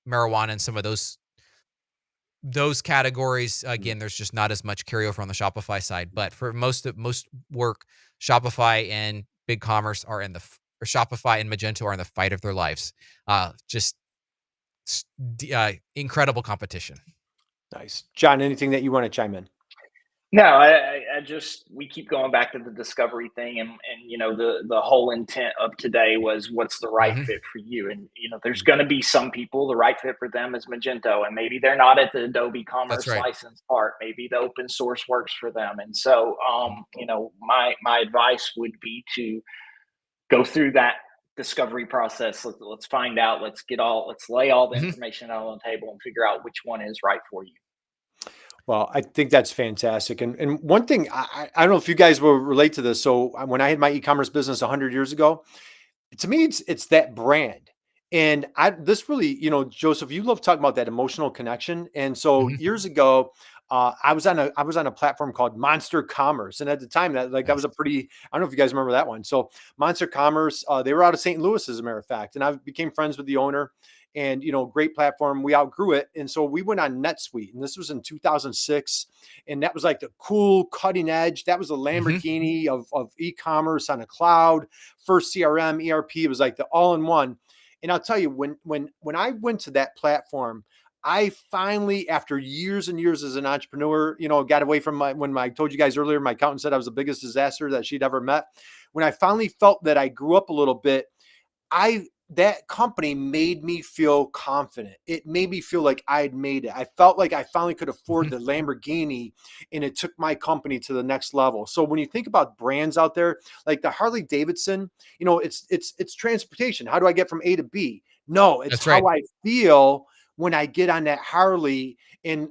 marijuana and some of those categories, again, there's just not as much carryover on the Shopify side. But for most work, Shopify and BigCommerce are in or Shopify and Magento are in the fight of their lives. Just incredible competition. Nice. Jon, anything that you want to chime in? No, I just, we keep going back to the discovery thing, and the whole intent of today was what's the right Mhm. fit for you, and there's going to be some people the right fit for them is Magento, and maybe they're not at the Adobe That's Commerce right. license part, maybe the open source works for them, and so my advice would be to go through that discovery process. Let's find out. Let's lay all the Mhm. information out on the table and figure out which one is right for you. Well, I think that's fantastic. And one thing, I don't know if you guys will relate to this. So when I had my e-commerce business 100 years ago, to me, it's that brand. And this really, Joseph, you love talking about that emotional connection. And so Mhm. years ago, I was on a platform called Monster Commerce, and at the time that was Yes. a pretty, I don't know if you guys remember that one. So Monster Commerce, they were out of St. Louis, as a matter of fact, and I became friends with the owner, and great platform. We outgrew it, and so we went on NetSuite, and this was in 2006, and that was like the cool cutting edge. That was the Mhm. Lamborghini of e-commerce on a cloud. First CRM, ERP. It was like the all-in-one. And I'll tell you, when I went to that platform, I finally, after years and years as an entrepreneur, got away from when I told you guys earlier, my accountant said I was the biggest disaster that she'd ever met. When I finally felt that I grew up a little bit, I that company made me feel confident. It made me feel like I had made it. I felt like I finally could afford Mhm. the Lamborghini, and it took my company to the next level. So when you think about brands out there, like the Harley Davidson, it's transportation. How do I get from A to B? No, it's That's right. how I feel when I get on that Harley and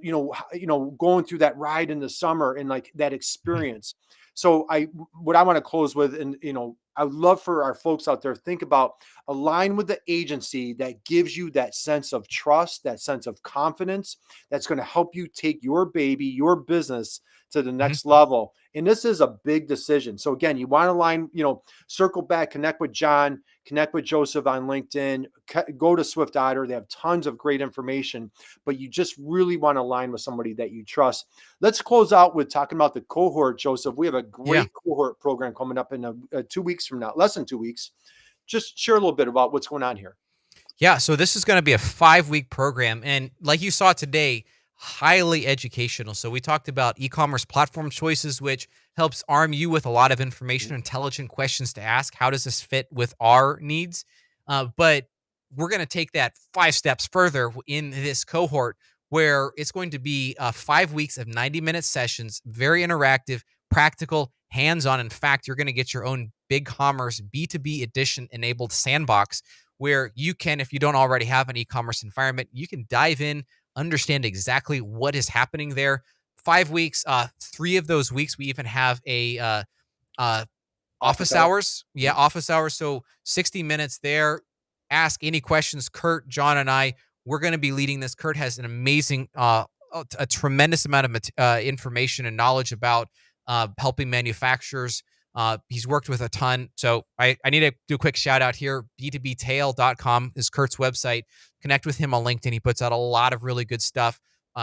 going through that ride in the summer and like that Mhm. experience. So what I want to close with, and I would love for our folks out there think about align with the agency that gives you that sense of trust, that sense of confidence that's going to help you take your baby, your business to the Mhm. next level. And this is a big decision. So again, you want to align, circle back, connect with Jon, connect with Joseph on LinkedIn, go to Swift Otter. They have tons of great information, but you just really want to align with somebody that you trust. Let's close out with talking about the cohort, Joseph. We have a Yeah. great cohort program coming up in 2 weeks from now, less than 2 weeks. Just share a little bit about what's going on here. Yeah, so this is going to be a 5-week program. And like you saw today, highly educational. So we talked about e-commerce platform choices, which helps arm you with a lot of information, intelligent questions to ask. How does this fit with our needs? But we're going to take that 5 steps further in this cohort, where it's going to be 5 weeks of 90-minute sessions, very interactive, practical, hands-on. In fact, you're going to get your own BigCommerce B2B edition enabled sandbox, where you can, if you don't already have an e-commerce environment, you can dive in, understand exactly what is happening there. 5 weeks, 3 of those weeks, we even have a uh, Office office hour. hours. Yeah, Mhm. office hours. So 60 minutes there. Ask any questions. Curt, Jon, and I, we're going to be leading this. Curt has an amazing, a tremendous amount of information and knowledge about helping manufacturers. He's worked with a ton. So I need to do a quick shout out here. B2BTail.com is Curt's website. Connect with him on LinkedIn. He puts out a lot of really good stuff,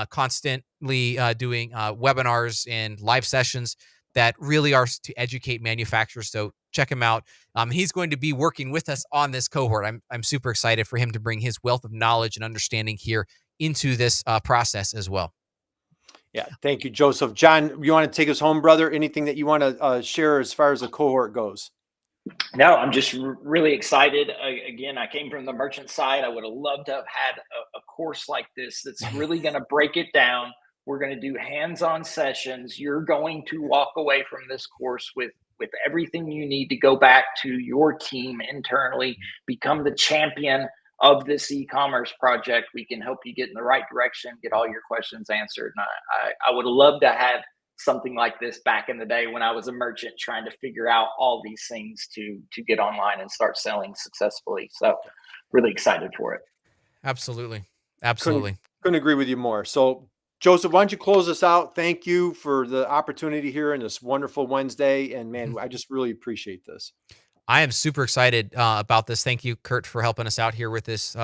constantly doing webinars and live sessions that really are to educate manufacturers. So check him out. He's going to be working with us on this cohort. I'm super excited for him to bring his wealth of knowledge and understanding here into this process as well. Yeah. Thank you, Joseph. Jon, you want to take us home, brother? Anything that you want to share as far as the cohort goes? No, I'm just really excited. Again, I came from the merchant side. I would have loved to have had a course like this that's really going to break it down. We're going to do hands-on sessions. You're going to walk away from this course with everything you need to go back to your team internally, become the champion of this e-commerce project. We can help you get in the right direction, get all your questions answered. And I would have loved to have something like this back in the day when I was a merchant trying to figure out all these things to get online and start selling successfully. So really excited for it. Absolutely. Couldn't Absolutely. couldn't agree with you more. So, Joseph, why don't you close us out? Thank you for the opportunity here in this wonderful Wednesday. And man, Mhm. I just really appreciate this. I am super excited about this. Thank you, Curt, for helping us out here with this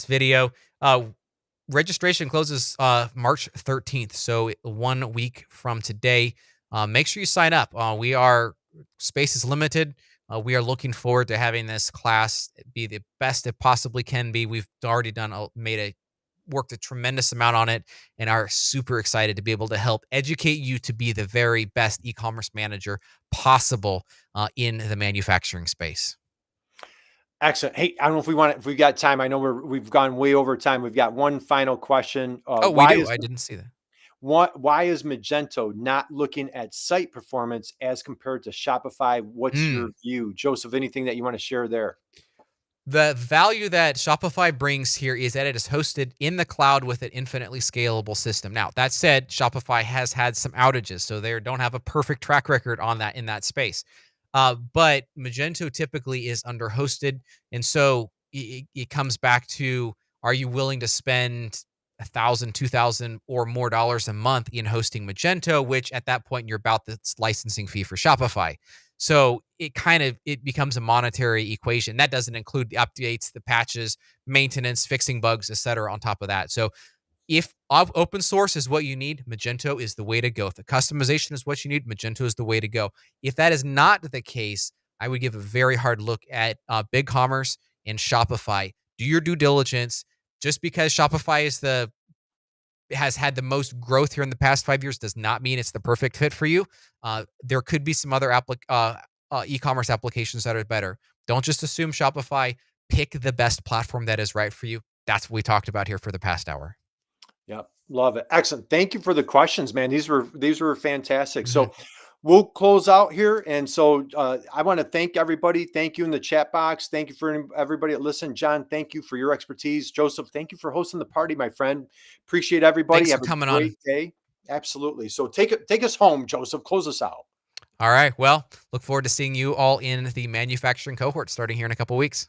video. Uh, Registration closes March 13th, so 1 week from today. Make sure you sign up. Space is limited. We are looking forward to having this class be the best it possibly can be. We've already worked a tremendous amount on it, and are super excited to be able to help educate you to be the very best e-commerce manager possible in the manufacturing space. Excellent. Hey, I don't know if we got time. I know we've gone way over time. We've got one final question. Oh, we do. I didn't see that. Why is Magento not looking at site performance as compared to Shopify? What's Hmm. your view, Joseph? Anything that you want to share there? The value that Shopify brings here is that it is hosted in the cloud with an infinitely scalable system. Now, that said, Shopify has had some outages, so they don't have a perfect track record on that in that space. But Magento typically is under hosted, and so it comes back to: are you willing to spend 1,000, 2,000, or more dollars a month in hosting Magento? Which at that point you're about the licensing fee for Shopify. So it becomes a monetary equation. That doesn't include the updates, the patches, maintenance, fixing bugs, etc. on top of that. So if open source is what you need, Magento is the way to go. If the customization is what you need, Magento is the way to go. If that is not the case, I would give a very hard look at BigCommerce and Shopify. Do your due diligence. Just because Shopify has had the most growth here in the past 5 years does not mean it's the perfect fit for you. There could be some other e-commerce applications that are better. Don't just assume Shopify. pick the best platform that is right for you. That's what we talked about here for the past hour. Yep. Love it. Excellent. Thank you for the questions, man. These were fantastic. Mhm. So we'll close out here. And so I want to thank everybody. Thank you in the chat box. Thank you for everybody that listened. John, thank you for your expertise. Joseph, thank you for hosting the party, my friend. Appreciate everybody. Thanks for Have a coming on. great day. Absolutely. So take us home, Joseph. Close us out. All right. Well, look forward to seeing you all in the manufacturing cohort starting here in a couple weeks.